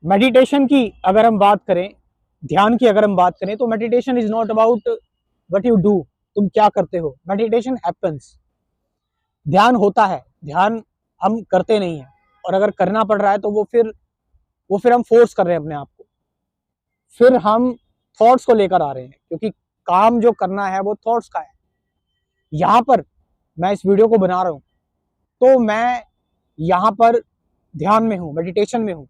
Meditation की अगर हम बात करें, ध्यान की अगर हम बात करें, तो meditation is not about what you do, तुम क्या करते हो। मेडिटेशन हैपेंस, ध्यान होता है, ध्यान हम करते नहीं हैं। और अगर करना पड़ रहा है तो वो फिर हम फोर्स कर रहे हैं अपने आप को, फिर हम थॉट्स को लेकर आ रहे हैं, क्योंकि काम जो करना है वो थॉट्स का है। यहाँ पर मैं इस वीडियो को बना रहा हूँ तो मैं यहाँ पर ध्यान में हूँ, मेडिटेशन में हूँ।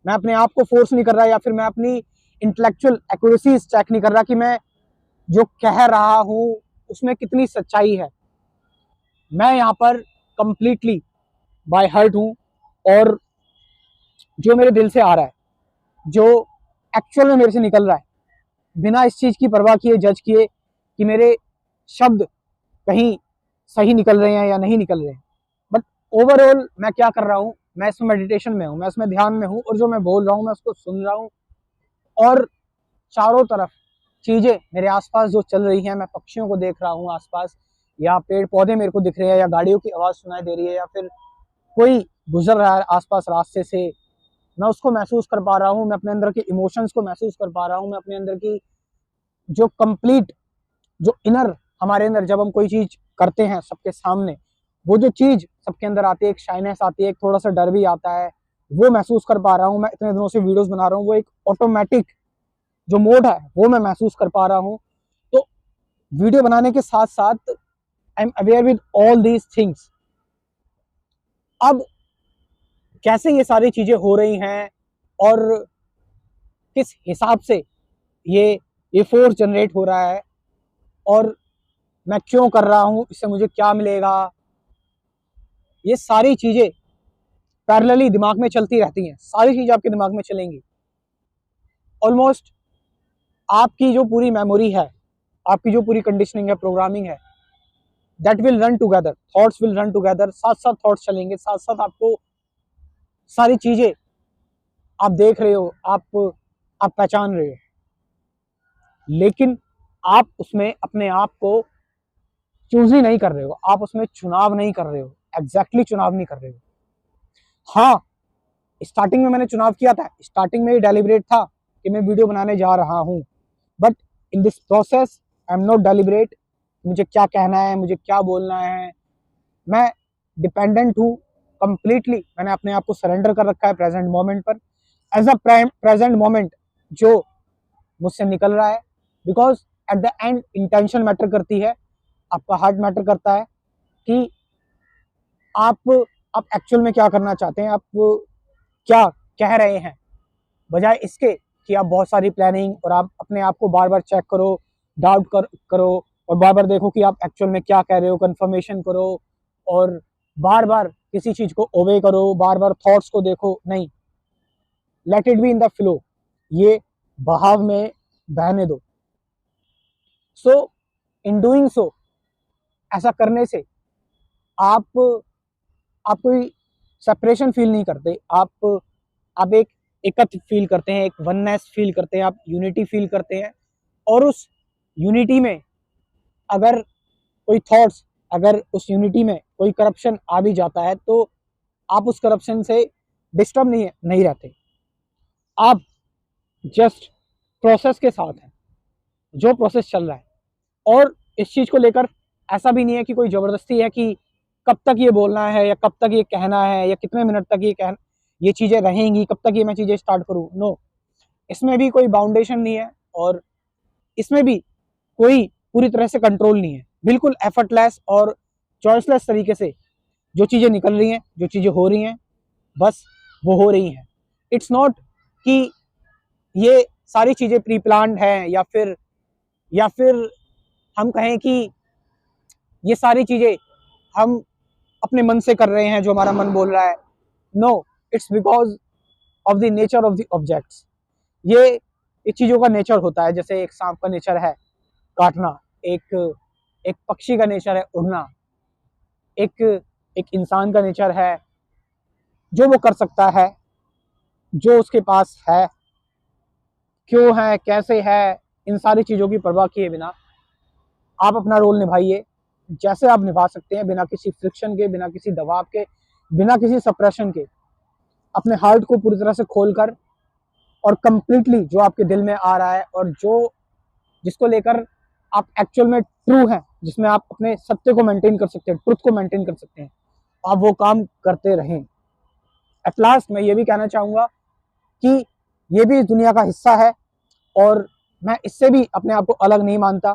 मैं अपने आप को फोर्स नहीं कर रहा, या फिर मैं अपनी इंटेलेक्चुअल एक्यूरेसी चेक नहीं कर रहा कि मैं जो कह रहा हूँ उसमें कितनी सच्चाई है। मैं यहाँ पर कंप्लीटली बाय हार्ट हूँ, और जो मेरे दिल से आ रहा है, जो एक्चुअल में मेरे से निकल रहा है, बिना इस चीज़ की परवाह किए, जज किए कि मेरे शब्द कहीं सही निकल रहे हैं या नहीं निकल रहे हैं। बट ओवरऑल मैं क्या कर रहा हूँ, मैं इसमें मेडिटेशन में हूँ, मैं इसमें ध्यान में हूँ, और जो मैं बोल रहा हूँ मैं उसको सुन रहा हूँ। और चारों तरफ चीज़ें मेरे आसपास जो चल रही हैं, मैं पक्षियों को देख रहा हूँ आसपास, या पेड़ पौधे मेरे को दिख रहे हैं, या गाड़ियों की आवाज़ सुनाई दे रही है, या फिर कोई गुजर रहा है आसपास रास्ते से, मैं उसको महसूस कर पा रहा हूँ। मैं अपने अंदर के इमोशंस को महसूस कर पा रहा हूँ। मैं अपने अंदर की जो कंप्लीट, जो इनर हमारे अंदर, जब हम कोई चीज़ करते हैं सबके सामने, वो जो चीज़ सबके अंदर आती है, एक शाइनेस आती है, एक थोड़ा सा डर भी आता है, वो महसूस कर पा रहा हूँ। मैं इतने दिनों से वीडियोस बना रहा हूँ, वो एक ऑटोमेटिक जो मोड है वो मैं महसूस कर पा रहा हूँ। तो वीडियो बनाने के साथ साथ I am aware with all these things. अब कैसे ये सारी चीज़ें हो रही हैं, और किस हिसाब से ये ये फोर्स जनरेट हो रहा है, और मैं क्यों कर रहा हूँ, इससे मुझे क्या मिलेगा, ये सारी चीज़ें पैरेलली दिमाग में चलती रहती हैं। सारी चीज़ें आपके दिमाग में चलेंगी। ऑलमोस्ट आपकी जो पूरी मेमोरी है, आपकी जो पूरी कंडीशनिंग है, प्रोग्रामिंग है, that will run together, thoughts will run together, साथ साथ थॉट्स चलेंगे, साथ साथ आपको सारी चीज़ें आप देख रहे हो, आप पहचान रहे हो, लेकिन आप उसमें अपने आप को चूज ही नहीं कर रहे हो, आप उसमें चुनाव नहीं कर रहे हो, एग्जैक्टली चुनाव नहीं कर रहे हो। हाँ, स्टार्टिंग में मैंने चुनाव किया था, स्टार्टिंग में ही डेलिब्रेट था कि मैं वीडियो बनाने जा रहा हूँ, but in this process I am not deliberate. मुझे क्या कहना है, मुझे क्या बोलना है, मैं डिपेंडेंट हूँ कंप्लीटली। मैंने अपने आप को सरेंडर कर रखा है प्रेजेंट मोमेंट पर, एज अ प्रेजेंट मोमेंट जो मुझसे निकल रहा है। Because at the end intention matter करती है, आपका हार्ट मैटर करता है कि आप एक्चुअल में क्या करना चाहते हैं, आप क्या कह रहे हैं, बजाय इसके कि आप बहुत सारी प्लानिंग, और आप अपने आप को बार बार चेक करो, डाउट करो, और बार बार देखो कि आप एक्चुअल में क्या कह रहे हो, कंफर्मेशन करो, और बार बार किसी चीज को ओबे करो, बार बार थॉट्स को देखो। नहीं, let it be in the flow, ये बहाव में बहने दो। सो इन डूइंग सो, ऐसा करने से आप आप कोई सेपरेशन फील नहीं करते, आप एक एकत्व फील करते हैं, एक वननेस फील करते हैं, आप यूनिटी फील करते हैं। और उस यूनिटी में अगर कोई थॉट्स, अगर उस यूनिटी में कोई करप्शन आ भी जाता है, तो आप उस करप्शन से डिस्टर्ब नहीं रहते। आप जस्ट प्रोसेस के साथ हैं, जो प्रोसेस चल रहा है। और इस चीज़ को लेकर ऐसा भी नहीं है कि कोई ज़बरदस्ती है कि कब तक ये बोलना है, या कब तक ये कहना है, या कितने मिनट तक ये चीज़ें रहेंगी, कब तक ये मैं चीज़ें स्टार्ट करूँ। नो, इसमें भी कोई बाउंडेशन नहीं है, और इसमें भी कोई पूरी तरह से कंट्रोल नहीं है। बिल्कुल एफर्टलेस और चॉइसलेस तरीके से जो चीज़ें निकल रही हैं, जो चीज़ें हो रही हैं, बस वो हो रही हैं। इट्स नॉट कि ये सारी चीज़ें प्री प्लान्ड हैं, या फिर हम कहें कि ये सारी चीज़ें हम अपने मन से कर रहे हैं, जो हमारा मन बोल रहा है। No, it's because of the nature of the objects. ये चीज़ों का नेचर होता है। जैसे एक सांप का नेचर है काटना, एक एक पक्षी का नेचर है उड़ना, एक एक इंसान का नेचर है जो वो कर सकता है, जो उसके पास है, क्यों है, कैसे है, इन सारी चीज़ों की परवाह किए बिना आप अपना रोल निभाइए जैसे आप निभा सकते हैं, बिना किसी फ्रिक्शन के, बिना किसी दबाव के, बिना किसी सप्रेशन के। अपने हार्ट को पूरी तरह से खोलकर और कंप्लीटली जो आपके दिल में आ रहा है और जो जिसको लेकर आप एक्चुअल में ट्रू हैं, जिसमें आप अपने सत्य को मेंटेन कर सकते हैं, ट्रुथ को मेंटेन कर सकते हैं, आप वो काम करते रहें। एट लास्ट मैं ये भी कहना चाहूँगा कि ये भी इस दुनिया का हिस्सा है और मैं इससे भी अपने आप को अलग नहीं मानता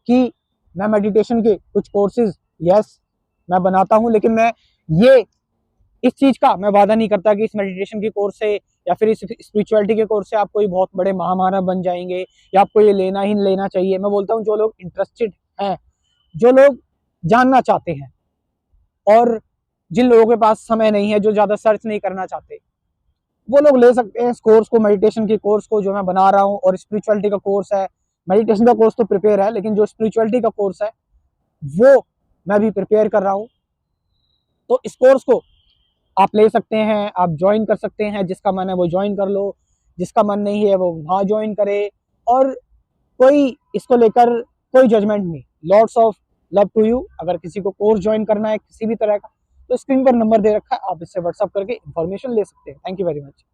कि मैं मेडिटेशन के कुछ कोर्सेज यस मैं बनाता हूँ, लेकिन मैं ये इस चीज का मैं वादा नहीं करता कि इस मेडिटेशन के कोर्स से या फिर इस स्पिरिचुअलिटी के कोर्स से आप कोई बहुत बड़े महामानव बन जाएंगे या आपको ये लेना ही लेना चाहिए। मैं बोलता हूँ जो लोग इंटरेस्टेड हैं, जो लोग जानना चाहते हैं और जिन लोगों के पास समय नहीं है, जो ज्यादा सर्च नहीं करना चाहते, वो लोग ले सकते हैं इस कोर्स को, मेडिटेशन के कोर्स को जो मैं बना रहा हूँ। और स्पिरिचुअलिटी का कोर्स है, मेडिटेशन का कोर्स तो प्रिपेयर है, लेकिन जो स्पिरिचुअलिटी का कोर्स है वो मैं भी प्रिपेयर कर रहा हूँ। तो इस कोर्स को आप ले सकते हैं, आप ज्वाइन कर सकते हैं, जिसका मन है वो ज्वाइन कर लो, जिसका मन नहीं है वो वहाँ ज्वाइन करे। और कोई इसको लेकर कोई जजमेंट नहीं, lots of love to you. अगर किसी को कोर्स ज्वाइन करना है किसी भी तरह का, तो स्क्रीन पर नंबर दे रखा है, आप इससे व्हाट्सअप करके इंफॉर्मेशन ले सकते हैं। Thank you very much.